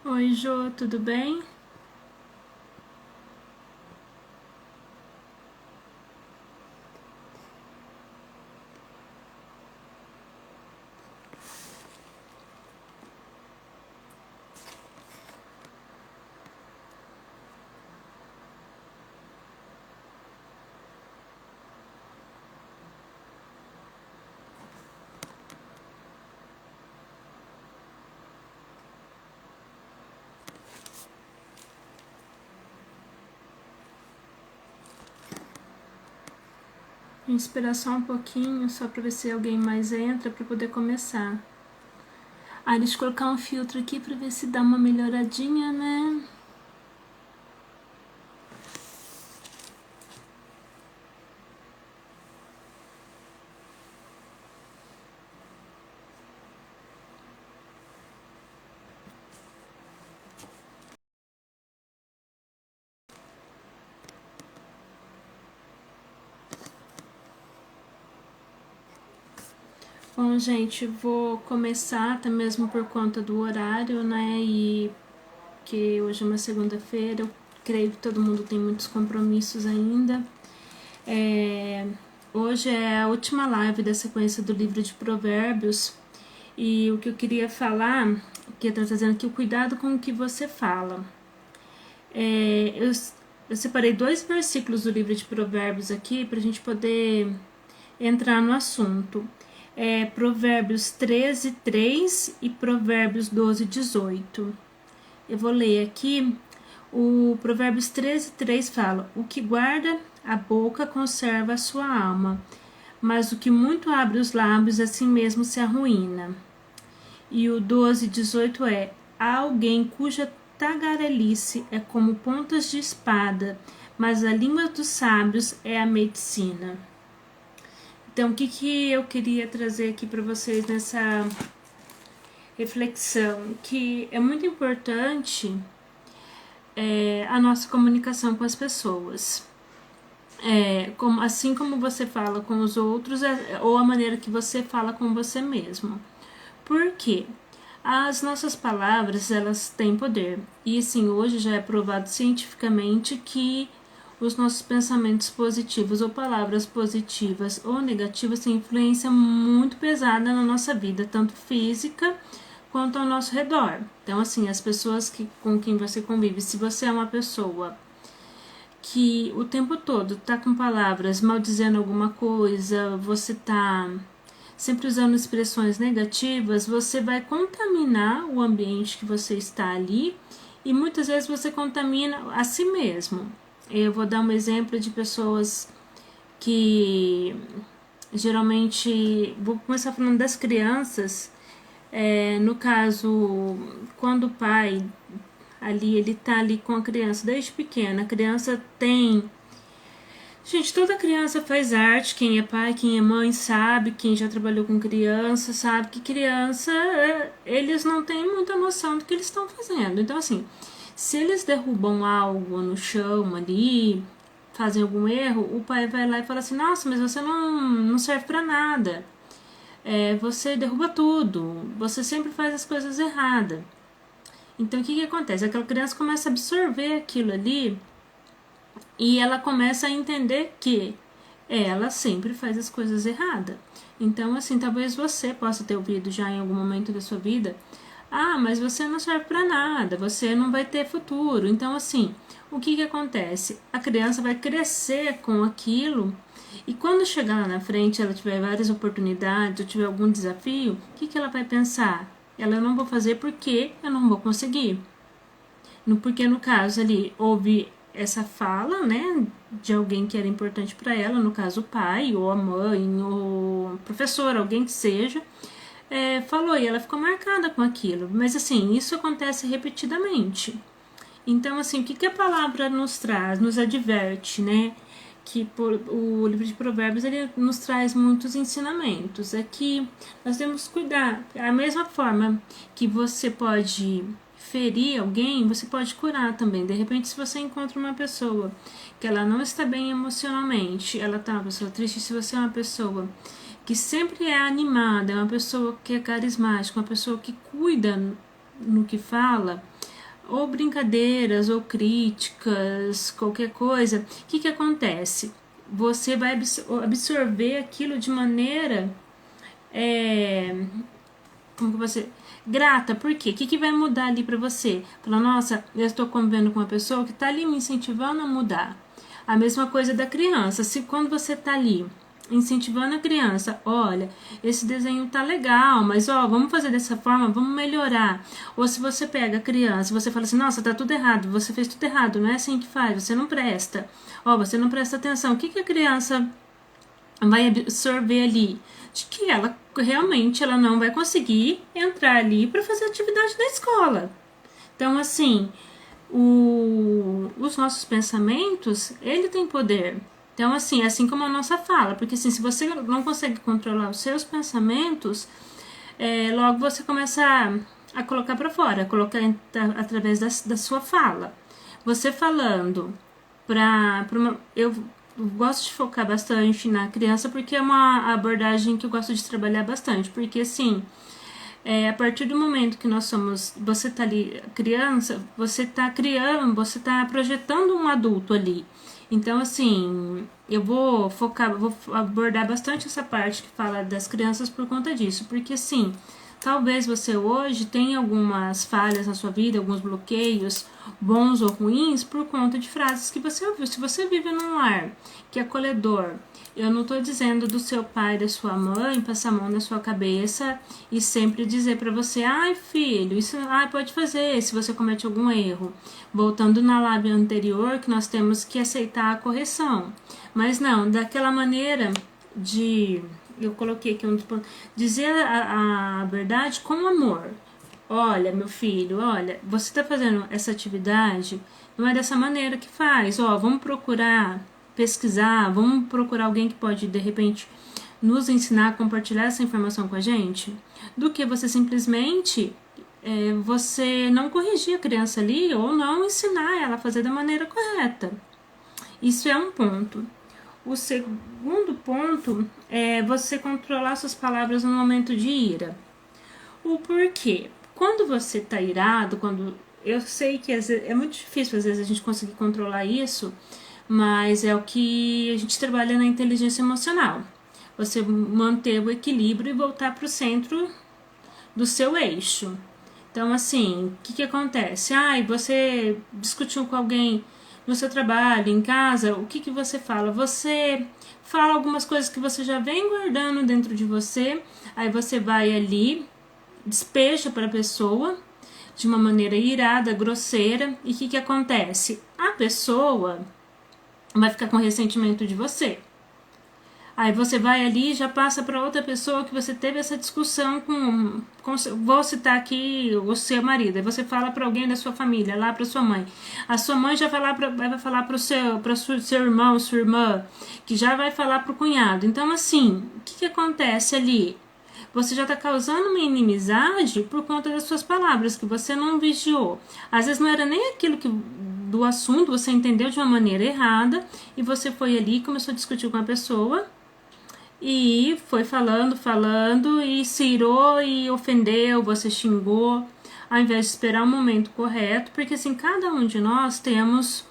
Oi, Jô, tudo bem? Vou esperar só um pouquinho, só pra ver se alguém mais entra pra poder começar. Deixa eu colocar um filtro aqui pra ver se dá uma melhoradinha, né? Bom, gente, vou começar até mesmo por conta do horário, né? E que hoje é uma segunda-feira, eu creio que todo mundo tem muitos compromissos ainda. Hoje é a última live da sequência do livro de Provérbios e o que eu queria falar, que eu estou trazendo aqui, o cuidado com o que você fala. Eu separei 2 versículos do livro de Provérbios aqui para a gente poder entrar no assunto. Provérbios 13:3 e Provérbios 12:18. Eu vou ler aqui. O Provérbios 13:3 fala: O que guarda a boca conserva a sua alma, mas o que muito abre os lábios, assim mesmo se arruína. E o 12:18 é: há alguém cuja tagarelice é como pontas de espada, mas a língua dos sábios é a medicina. Então, o que eu queria trazer aqui para vocês nessa reflexão? Que é muito importante a nossa comunicação com as pessoas. Assim como você fala com os outros, ou a maneira que você fala com você mesmo. Por quê? As nossas palavras, elas têm poder. E sim, hoje já é provado cientificamente que os nossos pensamentos positivos ou palavras positivas ou negativas têm influência muito pesada na nossa vida, tanto física quanto ao nosso redor. Então, assim, as pessoas com quem você convive, se você é uma pessoa que o tempo todo tá com palavras maldizendo alguma coisa, você tá sempre usando expressões negativas, você vai contaminar o ambiente que você está ali e muitas vezes você contamina a si mesmo. Eu vou dar um exemplo de pessoas que geralmente, vou começar falando das crianças. No caso, quando o pai ali, ele tá ali com a criança desde pequena, a criança tem. Gente, toda criança faz arte, quem é pai, quem é mãe sabe, quem já trabalhou com criança sabe que criança, eles não têm muita noção do que eles estão fazendo. Então, assim, se eles derrubam algo no chão ali, fazem algum erro, o pai vai lá e fala assim: nossa, mas você não serve pra nada. Você derruba tudo, você sempre faz as coisas erradas. Então, o que acontece? Aquela criança começa a absorver aquilo ali e ela começa a entender que ela sempre faz as coisas erradas. Então, assim, talvez você possa ter ouvido já em algum momento da sua vida: ah, mas você não serve para nada, você não vai ter futuro. Então, assim, o que acontece? A criança vai crescer com aquilo e quando chegar lá na frente, ela tiver várias oportunidades ou tiver algum desafio, o que ela vai pensar? Ela não vou fazer porque eu não vou conseguir. Porque no caso ali houve essa fala, né, de alguém que era importante para ela, no caso o pai, ou a mãe, ou o professor, alguém que seja, falou e ela ficou marcada com aquilo. Mas assim, isso acontece repetidamente. Então, assim, o que a palavra nos traz, nos adverte, né? O livro de Provérbios ele nos traz muitos ensinamentos. É que nós temos que cuidar. A mesma forma que você pode ferir alguém, você pode curar também. De repente, se você encontra uma pessoa que ela não está bem emocionalmente, ela está uma pessoa triste, se você é uma pessoa que sempre é animada, é uma pessoa que é carismática, uma pessoa que cuida no que fala, ou brincadeiras, ou críticas, qualquer coisa, o que acontece? Você vai absorver aquilo de maneira como que você grata, por quê? O que vai mudar ali para você? Fala, nossa, eu estou convivendo com uma pessoa que está ali me incentivando a mudar. A mesma coisa da criança, se quando você está ali incentivando a criança, olha, esse desenho tá legal, mas ó, vamos fazer dessa forma, vamos melhorar. Ou se você pega a criança, você fala assim, nossa, tá tudo errado, você fez tudo errado, não é assim que faz, você não presta. Ó, você não presta atenção. O que a criança vai absorver ali? De que ela realmente ela não vai conseguir entrar ali para fazer atividade da escola. Então, assim, os nossos pensamentos, ele tem poder. Então, assim como a nossa fala, porque assim, se você não consegue controlar os seus pensamentos, logo você começa a colocar para fora, a colocar através da sua fala. Você falando eu gosto de focar bastante na criança porque é uma abordagem que eu gosto de trabalhar bastante, porque assim, a partir do momento que nós somos, você tá ali criança, você tá criando, você tá projetando um adulto ali. Então, assim, eu vou abordar bastante essa parte que fala das crianças por conta disso, porque assim, talvez você hoje tenha algumas falhas na sua vida, alguns bloqueios, bons ou ruins, por conta de frases que você ouviu. Se você vive num lar que é acolhedor, eu não estou dizendo do seu pai, da sua mãe, passar a mão na sua cabeça e sempre dizer para você, ai filho, isso pode fazer se você comete algum erro. Voltando na lábia anterior, que nós temos que aceitar a correção. Mas não, daquela maneira de, eu coloquei aqui um ponto, dizer a verdade com amor. Olha, meu filho, olha, você está fazendo essa atividade, não é dessa maneira que faz. Ó, vamos procurar pesquisar, vamos procurar alguém que pode, de repente, nos ensinar a compartilhar essa informação com a gente, do que você simplesmente você não corrigir a criança ali ou não ensinar ela a fazer da maneira correta. Isso é um ponto. O segundo ponto é você controlar suas palavras no momento de ira. O porquê? Quando você está irado, eu sei que é muito difícil às vezes a gente conseguir controlar isso, mas é o que a gente trabalha na inteligência emocional. Você manter o equilíbrio e voltar para o centro do seu eixo. Então, assim, o que acontece? Você discutiu com alguém no seu trabalho, em casa, o que você fala? Você fala algumas coisas que você já vem guardando dentro de você, aí você vai ali, despeja para a pessoa de uma maneira irada, grosseira, e o que acontece? A pessoa vai ficar com ressentimento de você. Aí você vai ali e já passa para outra pessoa que você teve essa discussão com vou citar aqui o seu marido. Aí você fala para alguém da sua família, lá para sua mãe. A sua mãe já vai falar para o seu irmão, sua irmã, que já vai falar para o cunhado. Então, assim, o que acontece ali? Você já está causando uma inimizade por conta das suas palavras, que você não vigiou. Às vezes não era nem aquilo do assunto, você entendeu de uma maneira errada, e você foi ali e começou a discutir com a pessoa, e foi falando, e se irou e ofendeu, você xingou, ao invés de esperar o momento correto, porque assim, cada um de nós temos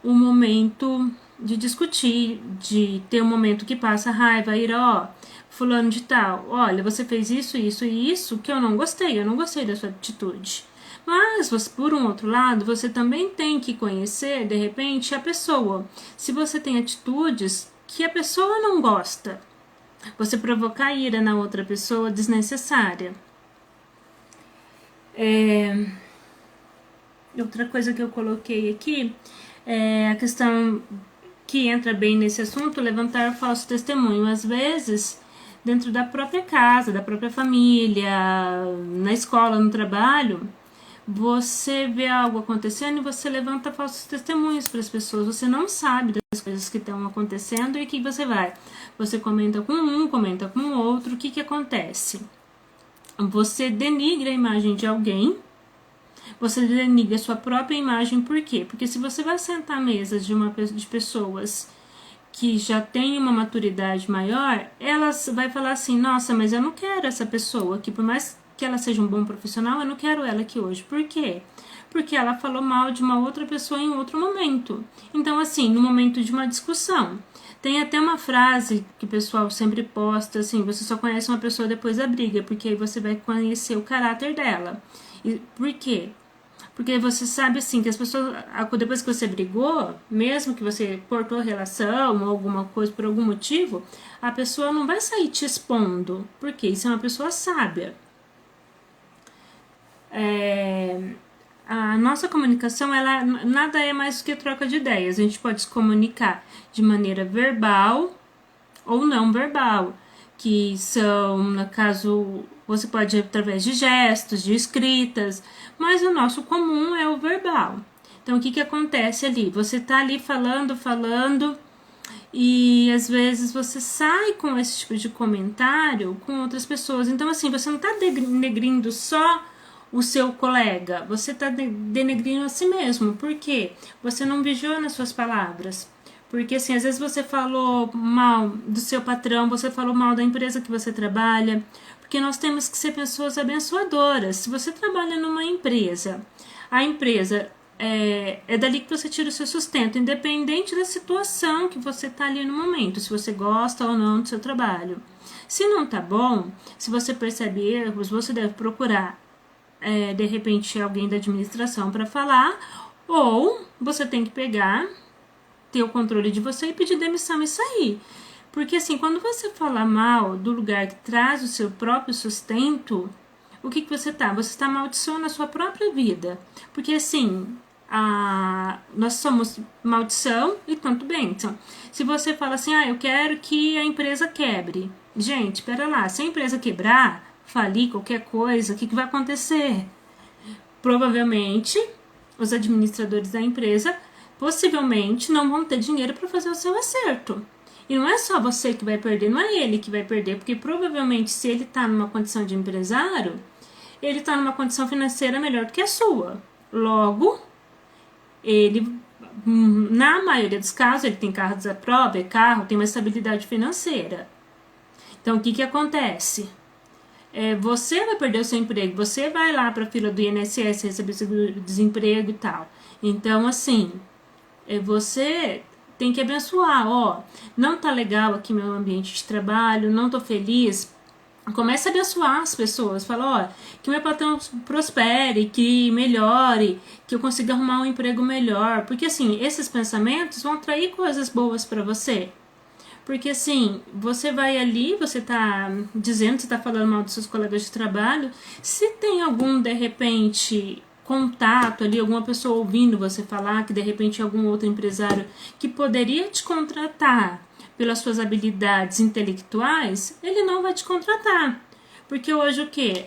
um momento de discutir, de ter um momento que passa raiva, ira, ó, fulano de tal, olha, você fez isso, isso e isso que eu não gostei da sua atitude. Mas, por um outro lado, você também tem que conhecer, de repente, a pessoa. Se você tem atitudes que a pessoa não gosta, você provocar ira na outra pessoa desnecessária. Outra coisa que eu coloquei aqui é a questão que entra bem nesse assunto, levantar falso testemunho. Às vezes, dentro da própria casa, da própria família, na escola, no trabalho, você vê algo acontecendo e você levanta falsos testemunhos para as pessoas. Você não sabe das coisas que estão acontecendo e o que você vai. Você comenta com um, comenta com o outro. O que acontece? Você denigra a imagem de alguém, você denigra a sua própria imagem. Por quê? Porque se você vai sentar à mesa de pessoas que já têm uma maturidade maior, elas vai falar assim, nossa, mas eu não quero essa pessoa, que por mais que ela seja um bom profissional, eu não quero ela aqui hoje. Por quê? porque ela falou mal de uma outra pessoa em outro momento. Então, assim, no momento de uma discussão. Tem até uma frase que o pessoal sempre posta, assim, você só conhece uma pessoa depois da briga, porque aí você vai conhecer o caráter dela. E por quê? Porque você sabe, assim, que as pessoas, depois que você brigou, mesmo que você cortou a relação ou alguma coisa por algum motivo, a pessoa não vai sair te expondo, porque isso é uma pessoa sábia. A nossa comunicação, ela nada é mais do que troca de ideias. A gente pode se comunicar de maneira verbal ou não verbal, que são, no caso, você pode ir através de gestos, de escritas, mas o nosso comum é o verbal. Então, o que acontece ali? Você tá ali falando, e às vezes você sai com esse tipo de comentário com outras pessoas. Então, assim, você não tá denegrindo só o seu colega, você tá denegrindo a si mesmo. Por quê? Você não vigiou nas suas palavras. Porque, assim, às vezes você falou mal do seu patrão, você falou mal da empresa que você trabalha, porque nós temos que ser pessoas abençoadoras. Se você trabalha numa empresa, a empresa é dali que você tira o seu sustento, independente da situação que você está ali no momento, se você gosta ou não do seu trabalho. Se não tá bom, se você percebe erros, você deve procurar, de repente, alguém da administração para falar, ou você tem que pegar, ter o controle de você e pedir demissão e sair. Porque, assim, quando você fala mal do lugar que traz o seu próprio sustento, o que você tá? Você está amaldiçoando a sua própria vida. Porque, assim, nós somos maldição e tanto bênção. Se você fala assim, eu quero que a empresa quebre. Gente, pera lá, se a empresa quebrar, falir qualquer coisa, o que vai acontecer? Provavelmente, os administradores da empresa possivelmente não vão ter dinheiro para fazer o seu acerto. E não é só você que vai perder, não é ele que vai perder, porque provavelmente se ele está numa condição de empresário, ele está numa condição financeira melhor do que a sua. Logo, ele, na maioria dos casos, ele tem carro da própria, tem uma estabilidade financeira. Então, o que acontece? Você vai perder o seu emprego, você vai lá para a fila do INSS receber seguro-desemprego e tal. Então, assim, você tem que abençoar, não tá legal aqui meu ambiente de trabalho, não tô feliz. Comece a abençoar as pessoas, fala, que meu patrão prospere, que melhore, que eu consiga arrumar um emprego melhor, porque, assim, esses pensamentos vão atrair coisas boas para você. Porque, assim, você vai ali, você tá dizendo, você tá falando mal dos seus colegas de trabalho, se tem algum, de repente, contato ali, alguma pessoa ouvindo você falar, que de repente algum outro empresário que poderia te contratar pelas suas habilidades intelectuais, ele não vai te contratar. Porque hoje o que?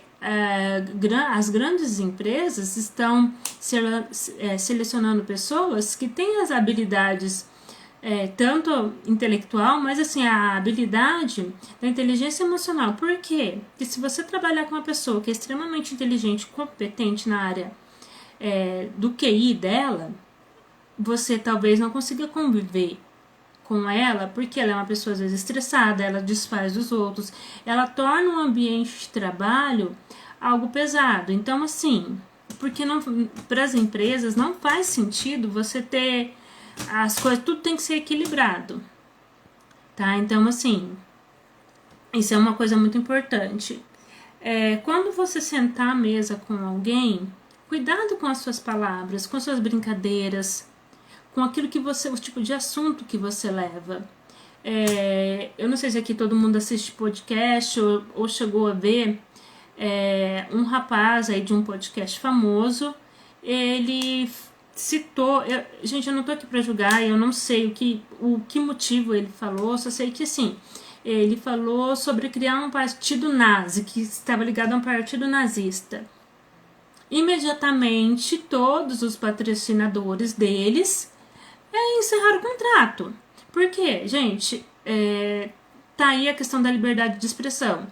As grandes empresas estão selecionando pessoas que têm as habilidades tanto intelectual, mas assim, a habilidade da inteligência emocional. Por quê? Porque se você trabalhar com uma pessoa que é extremamente inteligente, competente na área do QI dela, você talvez não consiga conviver com ela, porque ela é uma pessoa às vezes estressada, ela desfaz os outros, ela torna um ambiente de trabalho algo pesado. Então, assim, porque para as empresas não faz sentido você ter as coisas, tudo tem que ser equilibrado, tá? Então, assim, isso é uma coisa muito importante. Quando você sentar à mesa com alguém, cuidado com as suas palavras, com as suas brincadeiras, com aquilo que você, o tipo de assunto que você leva. Eu não sei se aqui todo mundo assiste podcast ou chegou a ver um rapaz aí de um podcast famoso, ele citou, gente, eu não tô aqui para julgar, eu não sei o que motivo ele falou, só sei que assim, ele falou sobre criar um partido nazi, que estava ligado a um partido nazista. Imediatamente, todos os patrocinadores deles encerraram o contrato. Por quê? Gente, tá aí a questão da liberdade de expressão.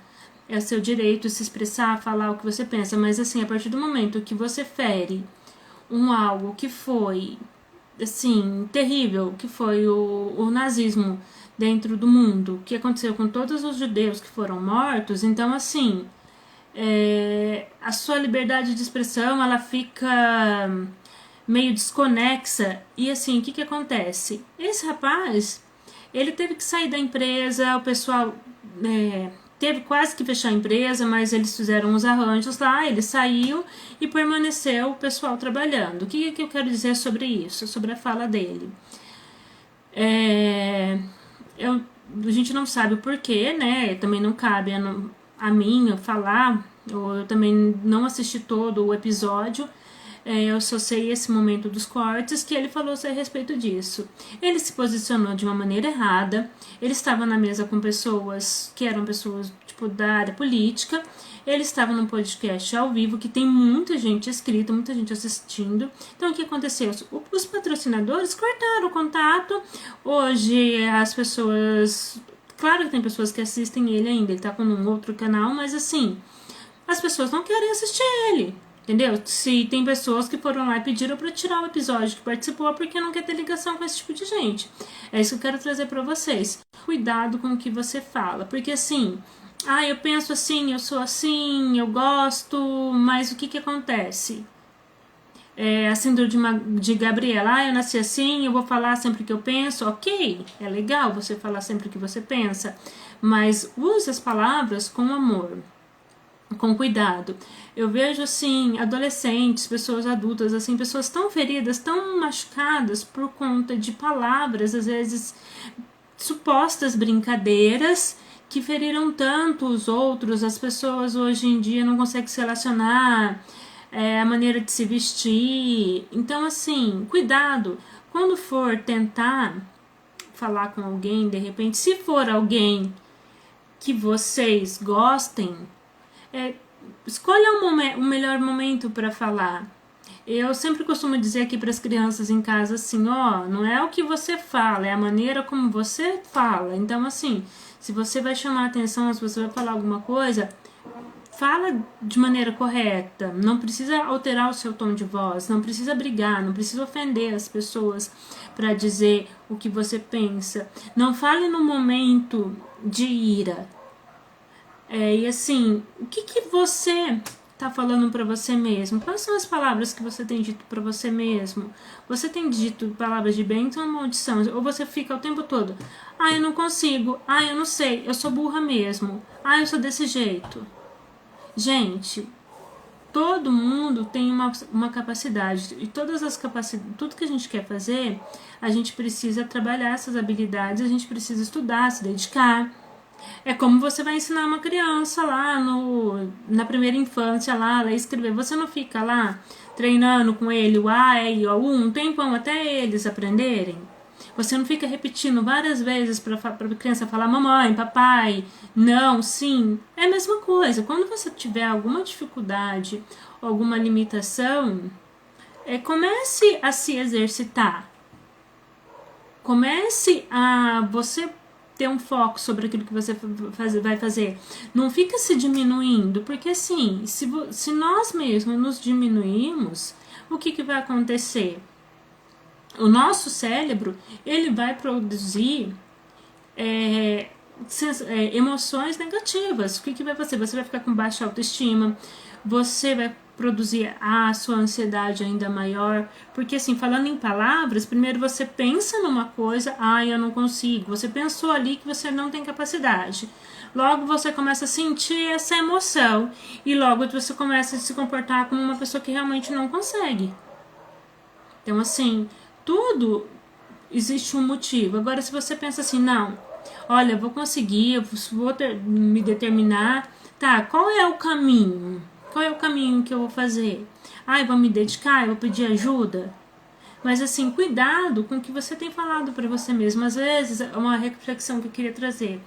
É o seu direito de se expressar, falar o que você pensa, mas assim, a partir do momento que você fere algo que foi, assim, terrível, que foi o nazismo dentro do mundo, que aconteceu com todos os judeus que foram mortos, então, assim, a sua liberdade de expressão, ela fica meio desconexa. E assim, o que acontece? Esse rapaz, ele teve que sair da empresa, o pessoal teve quase que fechar a empresa, mas eles fizeram uns arranjos lá, ele saiu e permaneceu o pessoal trabalhando. O que eu quero dizer sobre isso, sobre a fala dele? A gente não sabe o porquê, né? Também não cabe a mim falar, eu também não assisti todo o episódio, eu só sei esse momento dos cortes que ele falou a respeito disso. Ele se posicionou de uma maneira errada, ele estava na mesa com pessoas que eram pessoas tipo da área política, ele estava num podcast ao vivo que tem muita gente inscrita, muita gente assistindo. Então o que aconteceu? Os patrocinadores cortaram o contato. Hoje as pessoas... Claro que tem pessoas que assistem ele ainda, ele tá com um outro canal, mas assim, as pessoas não querem assistir ele, entendeu? Se tem pessoas que foram lá e pediram para tirar o episódio que participou porque não quer ter ligação com esse tipo de gente. É isso que eu quero trazer para vocês. Cuidado com o que você fala, porque assim, eu penso assim, eu sou assim, eu gosto, mas o que acontece? A síndrome de Gabriela, eu nasci assim, eu vou falar sempre o que eu penso, ok, é legal você falar sempre o que você pensa, mas use as palavras com amor, com cuidado. Eu vejo assim, adolescentes, pessoas adultas, assim, pessoas tão feridas, tão machucadas por conta de palavras, às vezes supostas brincadeiras, que feriram tanto os outros. As pessoas hoje em dia não conseguem se relacionar, a maneira de se vestir. Então, assim, cuidado. Quando for tentar falar com alguém, de repente, se for alguém que vocês gostem, escolha o melhor momento para falar. Eu sempre costumo dizer aqui para as crianças em casa assim, não é o que você fala, é a maneira como você fala. Então, assim, se você vai chamar atenção, se você vai falar alguma coisa, fala de maneira correta, não precisa alterar o seu tom de voz, não precisa brigar, não precisa ofender as pessoas para dizer o que você pensa. Não fale no momento de ira. E assim, o que você tá falando para você mesmo? Quais são as palavras que você tem dito para você mesmo? Você tem dito palavras de bênção ou maldição? Ou você fica o tempo todo, eu não consigo, eu não sei, eu sou burra mesmo, eu sou desse jeito. Gente, todo mundo tem uma capacidade, e todas as capacidades, tudo que a gente quer fazer, a gente precisa trabalhar essas habilidades, a gente precisa estudar, se dedicar. É como você vai ensinar uma criança lá na primeira infância lá, a escrever. Você não fica lá treinando com ele o A, E, I, O, U, um tempão até eles aprenderem? Você não fica repetindo várias vezes para a criança falar mamãe, papai, não, sim. É a mesma coisa. Quando você tiver alguma dificuldade, alguma limitação, comece a se exercitar. Comece a você ter um foco sobre aquilo que você vai fazer. Não fica se diminuindo, porque assim, se nós mesmos nos diminuirmos, o que vai acontecer? O nosso cérebro, ele vai produzir emoções negativas. O que vai fazer? Você vai ficar com baixa autoestima, você vai produzir a sua ansiedade ainda maior, porque assim, falando em palavras, primeiro você pensa numa coisa, eu não consigo, você pensou ali que você não tem capacidade, logo você começa a sentir essa emoção, e logo você começa a se comportar como uma pessoa que realmente não consegue. Então assim, tudo existe um motivo. Agora se você pensa assim, não, olha, eu vou conseguir, eu vou me determinar, tá, qual é o caminho? Qual é o caminho que eu vou fazer? Eu vou me dedicar, eu vou pedir ajuda? Mas assim, cuidado com o que você tem falado para você mesmo. Às vezes, é uma reflexão que eu queria trazer.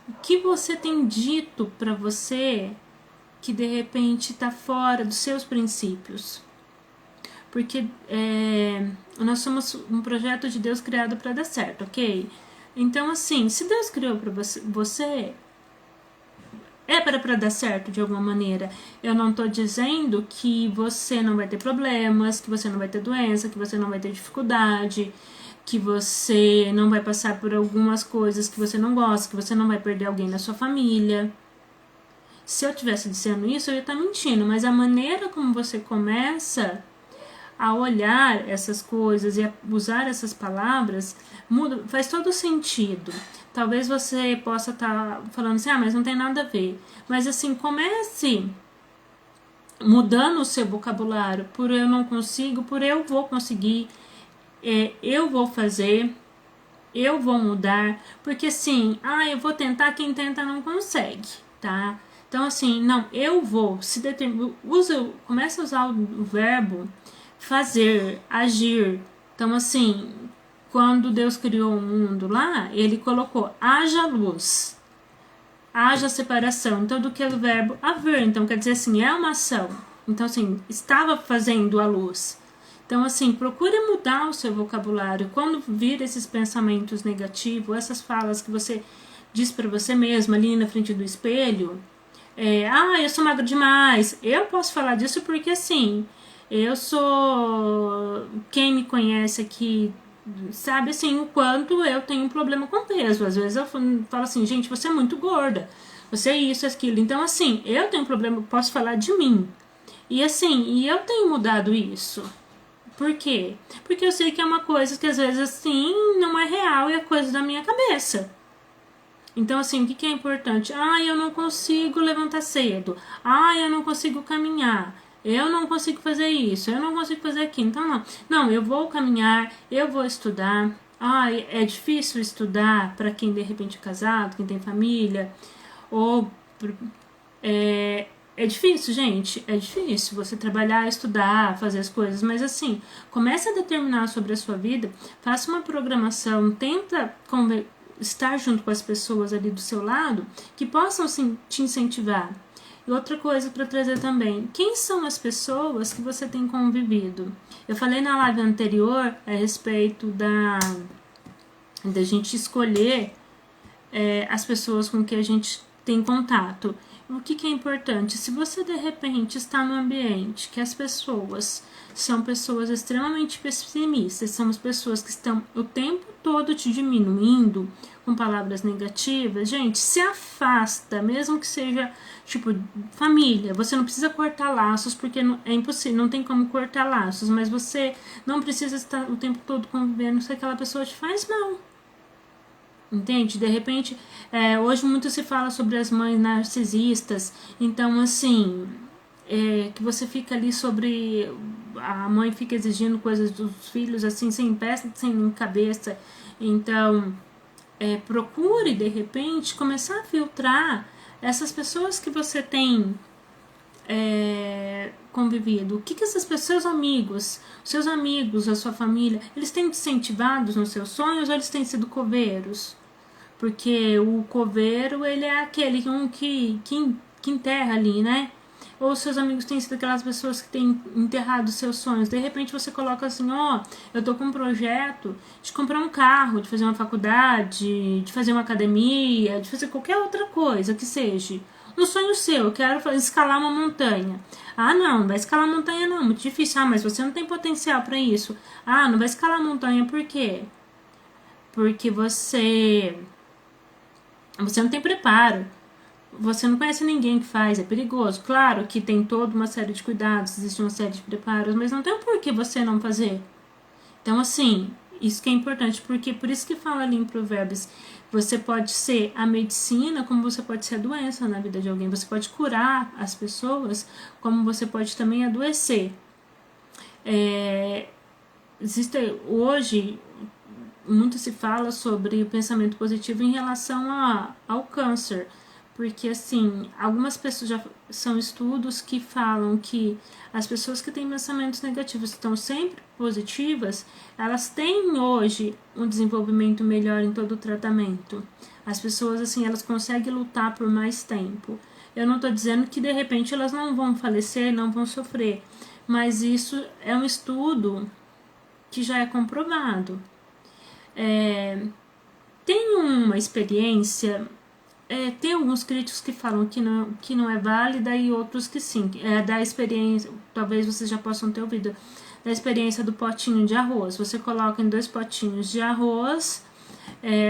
O que você tem dito para você que de repente está fora dos seus princípios? Porque nós somos um projeto de Deus criado para dar certo, ok? Então assim, se Deus criou para você é para dar certo de alguma maneira. Eu não tô dizendo que você não vai ter problemas, que você não vai ter doença, que você não vai ter dificuldade, que você não vai passar por algumas coisas que você não gosta, que você não vai perder alguém na sua família. Se eu estivesse dizendo isso, eu ia estar mentindo, mas a maneira como você começa a olhar essas coisas e a usar essas palavras muda, faz todo sentido. Talvez você possa estar falando assim, mas não tem nada a ver. Mas assim, comece mudando o seu vocabulário, por eu não consigo, por eu vou conseguir, eu vou fazer, eu vou mudar, porque assim, eu vou tentar, quem tenta não consegue, tá? Então assim, não, eu vou, se determina, começa a usar o verbo fazer, agir. Então assim, quando Deus criou o mundo lá, ele colocou haja luz, haja separação. Então, do que é o verbo haver. Então, quer dizer assim, é uma ação. Então, assim, estava fazendo a luz. Então, assim, procure mudar o seu vocabulário. Quando vir esses pensamentos negativos, essas falas que você diz para você mesma ali na frente do espelho, eu sou magra demais. Eu posso falar disso porque, assim, eu sou... Quem me conhece aqui sabe, assim, o quanto eu tenho um problema com peso. Às vezes eu falo assim, gente, você é muito gorda, você é isso, aquilo. Então, assim, eu tenho um problema, posso falar de mim. E assim, e eu tenho mudado isso. Por quê? Porque eu sei que é uma coisa que às vezes, assim, não é real e é coisa da minha cabeça. Então, assim, o que é importante? Eu não consigo levantar cedo. Eu não consigo caminhar. Eu não consigo fazer isso. Eu não consigo fazer aquilo. Então, não. Não, eu vou caminhar. Eu vou estudar. É difícil estudar para quem, de repente, é casado, quem tem família. Ou... É difícil, gente. É difícil você trabalhar, estudar, fazer as coisas. Mas, assim, comece a determinar sobre a sua vida. Faça uma programação. Tenta estar junto com as pessoas ali do seu lado que possam te incentivar. E outra coisa para trazer também, quem são as pessoas que você tem convivido? Eu falei na live anterior a respeito da gente escolher as pessoas com que a gente tem contato. O que é importante? Se você de repente está num ambiente que as pessoas são pessoas extremamente pessimistas, são as pessoas que estão o tempo todo te diminuindo com palavras negativas, gente, se afasta, mesmo que seja tipo família. Você não precisa cortar laços, porque é impossível, não tem como cortar laços, mas você não precisa estar o tempo todo convivendo se aquela pessoa te faz mal. Entende? De repente, hoje muito se fala sobre as mães narcisistas, então assim, que você fica ali sobre, a mãe fica exigindo coisas dos filhos assim, sem pé, sem cabeça, então procure de repente começar a filtrar essas pessoas que você tem convivido. O que essas pessoas, seus amigos, a sua família, eles têm te incentivado nos seus sonhos ou eles têm sido coveiros? Porque o coveiro, ele é aquele que enterra ali, né? Ou seus amigos têm sido aquelas pessoas que têm enterrado seus sonhos. De repente você coloca assim, eu tô com um projeto de comprar um carro, de fazer uma faculdade, de fazer uma academia, de fazer qualquer outra coisa que seja. Um sonho seu, eu quero escalar uma montanha. Não vai escalar montanha não, muito difícil. Mas você não tem potencial para isso. Não vai escalar montanha por quê? Porque você não tem preparo, você não conhece ninguém que faz, é perigoso. Claro que tem toda uma série de cuidados, existe uma série de preparos, mas não tem um porquê você não fazer. Então, assim, isso que é importante, porque por isso que fala ali em Provérbios, você pode ser a medicina, como você pode ser a doença na vida de alguém. Você pode curar as pessoas, como você pode também adoecer. Existe hoje... muito se fala sobre o pensamento positivo em relação ao câncer, porque assim, algumas pessoas já são estudos que falam que as pessoas que têm pensamentos negativos, que estão sempre positivas, elas têm hoje um desenvolvimento melhor em todo o tratamento. As pessoas, assim, elas conseguem lutar por mais tempo. Eu não estou dizendo que de repente elas não vão falecer, não vão sofrer, mas isso é um estudo que já é comprovado. Tem uma experiência, tem alguns críticos que falam que não é válida e outros que sim. Da experiência, talvez vocês já possam ter ouvido, da experiência do potinho de arroz. Você coloca em 2 potinhos de arroz,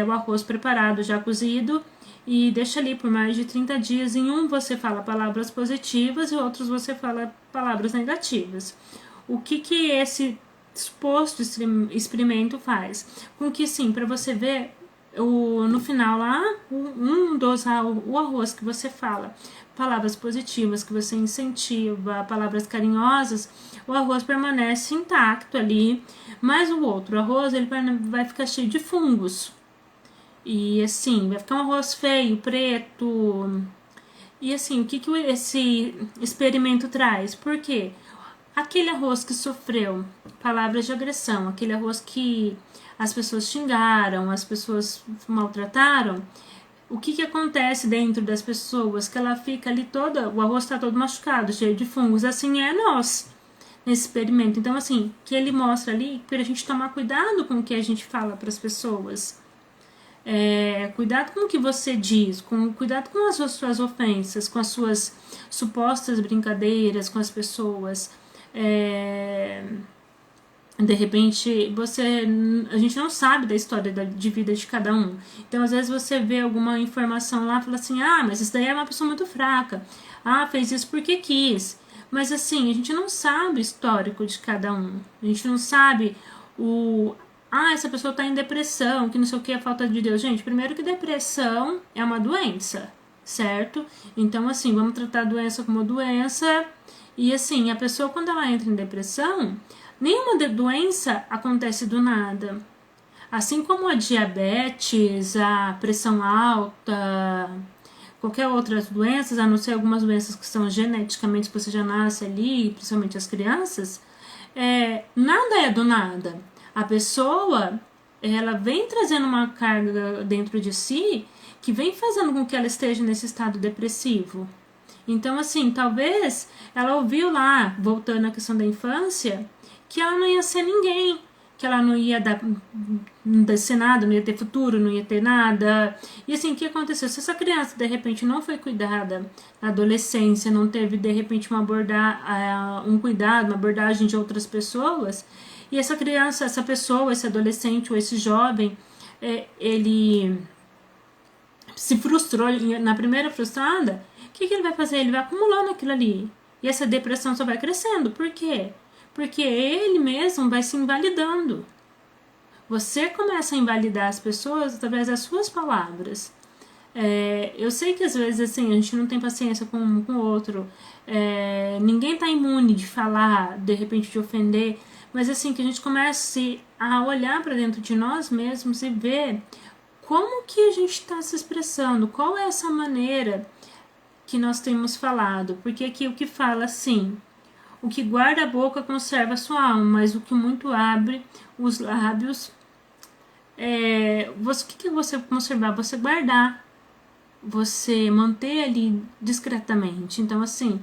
o arroz preparado, já cozido, e deixa ali por mais de 30 dias. Em um você fala palavras positivas e outros você fala palavras negativas. O que esse suposto experimento faz? Com que, sim, para você ver no final lá, o arroz que você fala palavras positivas, que você incentiva, palavras carinhosas, o arroz permanece intacto ali, mas o outro arroz ele vai ficar cheio de fungos. E assim, vai ficar um arroz feio, preto. E assim, o que esse experimento traz? Por quê? Aquele arroz que sofreu palavras de agressão, aquele arroz que as pessoas xingaram, as pessoas maltrataram, o que acontece dentro das pessoas? Que ela fica ali toda, o arroz está todo machucado, cheio de fungos. Assim é nós, nesse experimento. Então, assim, que ele mostra ali para a gente tomar cuidado com o que a gente fala para as pessoas. Cuidado com o que você diz, cuidado com as suas ofensas, com as suas supostas brincadeiras com as pessoas. De repente, a gente não sabe da história de vida de cada um. Então, às vezes você vê alguma informação lá e fala assim, mas isso daí é uma pessoa muito fraca. Fez isso porque quis. Mas assim, a gente não sabe o histórico de cada um. A gente não sabe essa pessoa tá em depressão, que não sei o que, é falta de Deus. Gente, primeiro que depressão é uma doença, certo? Então, assim, vamos tratar a doença como doença. E assim, a pessoa quando ela entra em depressão, nenhuma doença acontece do nada. Assim como a diabetes, a pressão alta, qualquer outras doenças, a não ser algumas doenças que são geneticamente, que você já nasce ali, principalmente as crianças, nada é do nada. A pessoa, ela vem trazendo uma carga dentro de si que vem fazendo com que ela esteja nesse estado depressivo. Então, assim, talvez ela ouviu lá, voltando à questão da infância, que ela não ia ser ninguém, que ela não ia ser nada, não ia ter futuro, não ia ter nada. E assim, o que aconteceu? Se essa criança, de repente, não foi cuidada na adolescência, não teve, de repente, um cuidado, uma abordagem de outras pessoas, e essa criança, essa pessoa, esse adolescente ou esse jovem, ele se frustrou na primeira frustrada, o que ele vai fazer? Ele vai acumulando aquilo ali. E essa depressão só vai crescendo. Por quê? Porque ele mesmo vai se invalidando. Você começa a invalidar as pessoas através das suas palavras. Eu sei que às vezes assim, a gente não tem paciência com o outro. Ninguém está imune de falar, de repente de ofender. Mas assim, que a gente comece a olhar para dentro de nós mesmos e ver como que a gente está se expressando, qual é essa maneira que nós temos falado. Porque aqui o que fala assim, o que guarda a boca conserva a sua alma, mas o que muito abre os lábios, o que é você conservar? Você guardar, você manter ali discretamente. Então assim,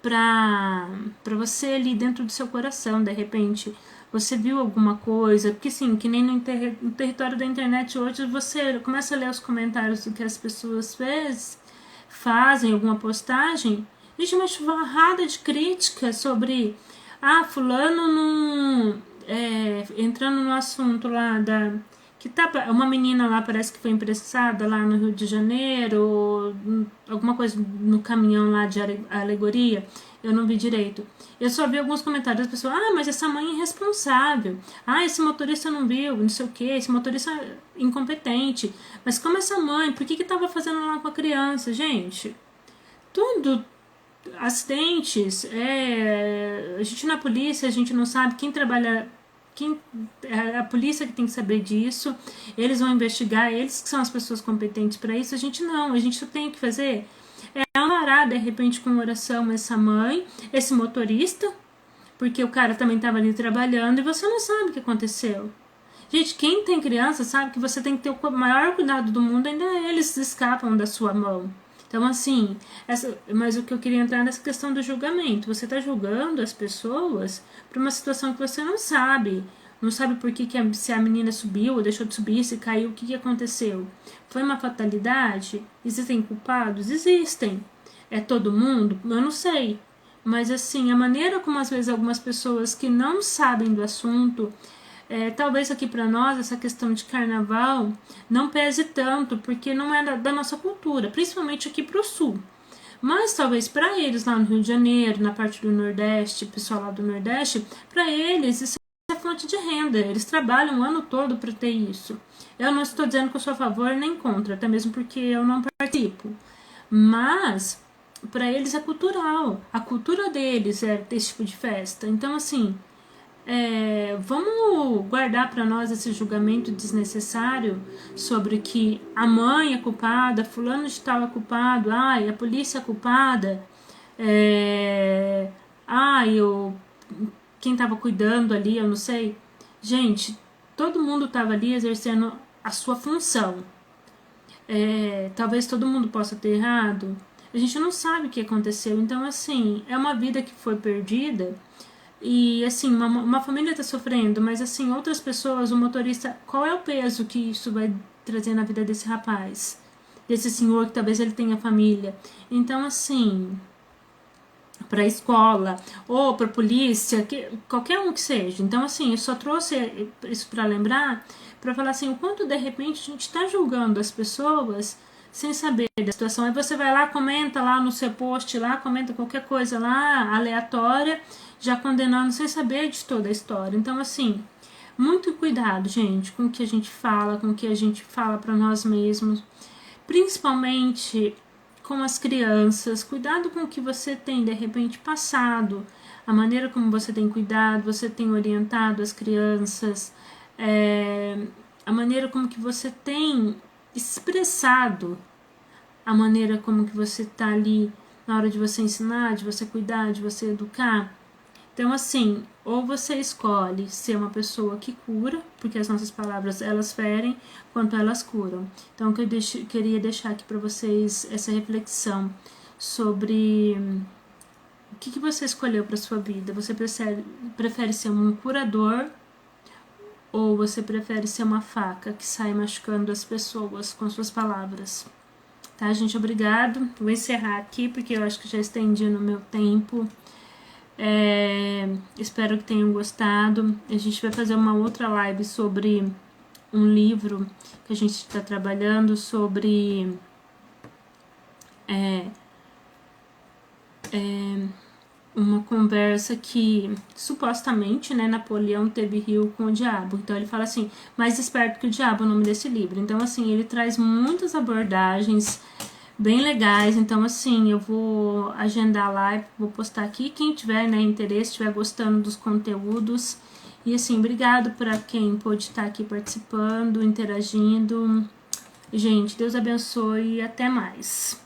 para você ali dentro do seu coração, de repente você viu alguma coisa, porque sim, que nem no território da internet hoje, você começa a ler os comentários do que as pessoas fazem, alguma postagem, existe uma chuvarrada de críticas sobre fulano não, entrando no assunto lá que tá uma menina lá, parece que foi emprestada lá no Rio de Janeiro, alguma coisa no caminhão lá de alegoria, eu não vi direito. Eu só vi alguns comentários das pessoas, mas essa mãe é irresponsável, esse motorista não viu, não sei o que, esse motorista é incompetente, mas como essa mãe, por que tava fazendo lá com a criança? Gente, tudo, acidentes, a gente na polícia, a gente não sabe quem trabalha, a polícia que tem que saber disso, eles vão investigar, eles que são as pessoas competentes para isso, a gente só tem que fazer amparar de repente com oração essa mãe, esse motorista, porque o cara também estava ali trabalhando e você não sabe o que aconteceu. Gente, quem tem criança sabe que você tem que ter o maior cuidado do mundo, ainda eles escapam da sua mão. Então, assim, mas o que eu queria entrar nessa questão do julgamento. Você está julgando as pessoas por uma situação que você não sabe. Não sabe por que se a menina subiu ou deixou de subir, se caiu, o que aconteceu. Foi uma fatalidade? Existem culpados? Existem. É todo mundo? Eu não sei. Mas, assim, a maneira como às vezes algumas pessoas que não sabem do assunto Talvez aqui para nós essa questão de carnaval não pese tanto, porque não é da nossa cultura, principalmente aqui para o sul. Mas talvez para eles lá no Rio de Janeiro, na parte do Nordeste, pessoal lá do Nordeste, para eles isso é fonte de renda. Eles trabalham o ano todo para ter isso. Eu não estou dizendo que eu sou a favor nem contra, até mesmo porque eu não participo. Mas para eles é cultural. A cultura deles é ter esse tipo de festa. Então, assim, vamos guardar para nós esse julgamento desnecessário sobre que a mãe é culpada, fulano de tal é culpado, a polícia é culpada, quem estava cuidando ali, eu não sei. Gente, todo mundo estava ali exercendo a sua função. Talvez todo mundo possa ter errado. A gente não sabe o que aconteceu. Então, assim, é uma vida que foi perdida. E, assim, uma família está sofrendo, mas, assim, outras pessoas, o motorista, qual é o peso que isso vai trazer na vida desse rapaz? Desse senhor que talvez ele tenha família. Então, assim, para a escola ou para a polícia, qualquer um que seja. Então, assim, eu só trouxe isso para lembrar, para falar assim, o quanto de repente a gente está julgando as pessoas sem saber da situação. Aí você vai lá, comenta lá no seu post lá, comenta qualquer coisa lá, aleatória, já condenando sem saber de toda a história. Então, assim, muito cuidado, gente, com o que a gente fala, com o que a gente fala para nós mesmos, principalmente com as crianças. Cuidado com o que você tem de repente passado, a maneira como você tem cuidado, você tem orientado as crianças, a maneira como que você tem expressado, a maneira como que você está ali na hora de você ensinar, de você cuidar, de você educar. Então, assim, ou você escolhe ser uma pessoa que cura, porque as nossas palavras, elas ferem, quanto elas curam. Então, eu queria deixar aqui para vocês essa reflexão sobre o que você escolheu para sua vida. Você prefere ser um curador ou você prefere ser uma faca que sai machucando as pessoas com suas palavras? Tá, gente? Obrigado. Vou encerrar aqui, porque eu acho que já estendi no meu tempo. Espero que tenham gostado. A gente vai fazer uma outra live sobre um livro que a gente está trabalhando, sobre uma conversa que supostamente, né, Napoleão teve rio com o diabo. Então ele fala assim, mais esperto que o diabo, é o nome desse livro. Então, assim, ele traz muitas abordagens bem legais. Então, assim, eu vou agendar lá, vou postar aqui. Quem tiver, né, interesse, estiver gostando dos conteúdos. E, assim, obrigado para quem pôde estar aqui participando, interagindo. Gente, Deus abençoe e até mais.